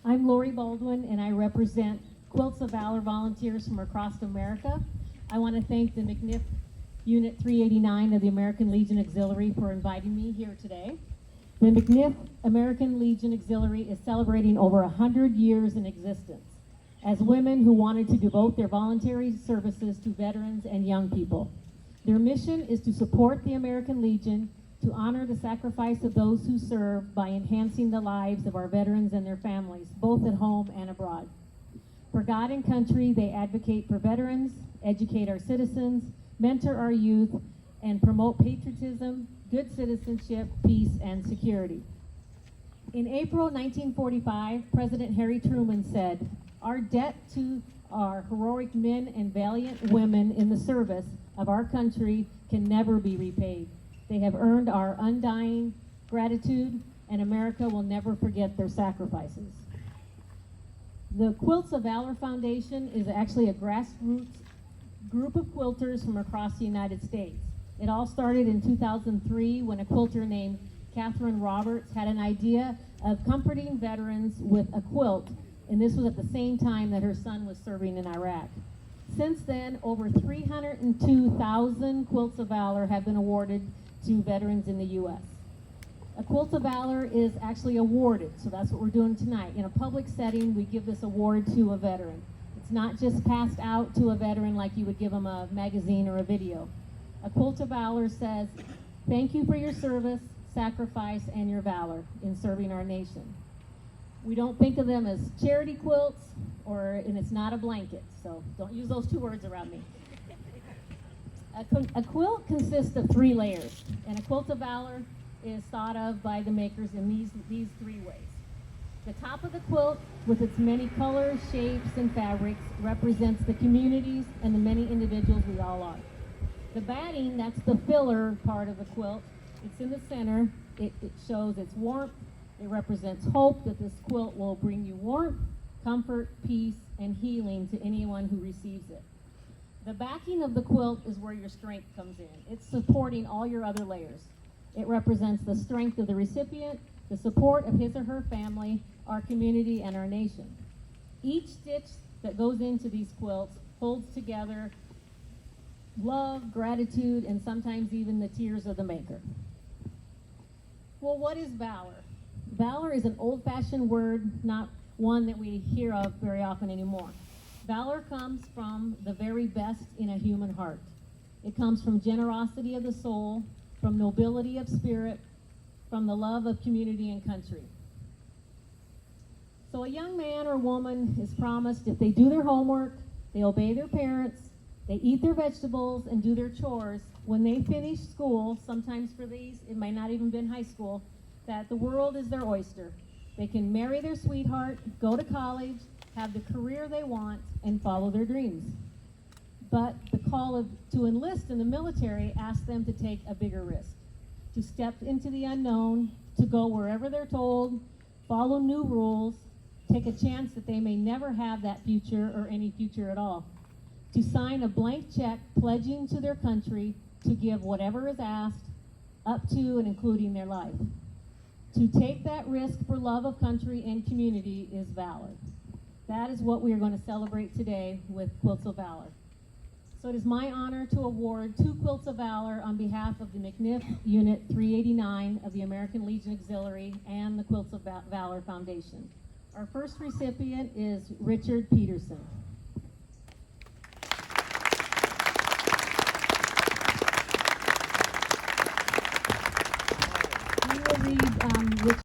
I'm Lori Baldwin, and I represent Quilts of Valor volunteers from across America. I want to thank the McNiff Unit 389 of the American Legion Auxiliary for inviting me here today. The McNiff American Legion Auxiliary is celebrating over 100 years in existence as women who wanted to devote their voluntary services to veterans and young people. Their mission is to support the American Legion, to honor the sacrifice of those who serve by enhancing the lives of our veterans and their families, both at home and abroad. For God and country, they advocate for veterans, educate our citizens, mentor our youth, and promote patriotism, good citizenship, peace, and security. In April 1945, President Harry Truman said, "Our debt to our heroic men and valiant women in the service of our country can never be repaid. They have earned our undying gratitude, and America will never forget their sacrifices." The Quilts of Valor Foundation is actually a grassroots group of quilters from across the United States. It all started in 2003 when a quilter named Catherine Roberts had an idea of comforting veterans with a quilt, and this was at the same time that her son was serving in Iraq. Since then, over 302,000 Quilts of Valor have been awarded to veterans in the U.S. A Quilt of Valor is actually awarded, so that's what we're doing tonight. In a public setting, we give this award to a veteran. It's not just passed out to a veteran like you would give them a magazine or a video. A Quilt of Valor says, "Thank you for your service, sacrifice, and your valor in serving our nation." We don't think of them as charity quilts, and it's not a blanket, so don't use those two words around me. A quilt consists of 3 layers, and a Quilt of Valor is thought of by the makers in these 3 ways. The top of the quilt, with its many colors, shapes, and fabrics, represents the communities and the many individuals we all are. The batting, that's the filler part of the quilt, it's in the center. It shows its warmth. It represents hope that this quilt will bring you warmth, comfort, peace, and healing to anyone who receives it. The backing of the quilt is where your strength comes in. It's supporting all your other layers. It represents the strength of the recipient, the support of his or her family, our community, and our nation. Each stitch that goes into these quilts holds together love, gratitude, and sometimes even the tears of the maker. Well, what is valor? Valor is an old-fashioned word, not one that we hear of very often anymore. Valor comes from the very best in a human heart. It comes from generosity of the soul, from nobility of spirit, from the love of community and country. So a young man or woman is promised if they do their homework, they obey their parents, they eat their vegetables and do their chores, when they finish school, sometimes for these, it might not even been high school, that the world is their oyster. They can marry their sweetheart, go to college, have the career they want, and follow their dreams. But the call to enlist in the military asks them to take a bigger risk, to step into the unknown, to go wherever they're told, follow new rules, take a chance that they may never have that future or any future at all, to sign a blank check pledging to their country to give whatever is asked, up to and including their life. To take that risk for love of country and community is valor. That is what we are going to celebrate today with Quilts of Valor. So it is my honor to award 2 Quilts of Valor on behalf of the McNiff Unit 389 of the American Legion Auxiliary and the Quilts of Valor Foundation. Our first recipient is Richard Peterson. We will read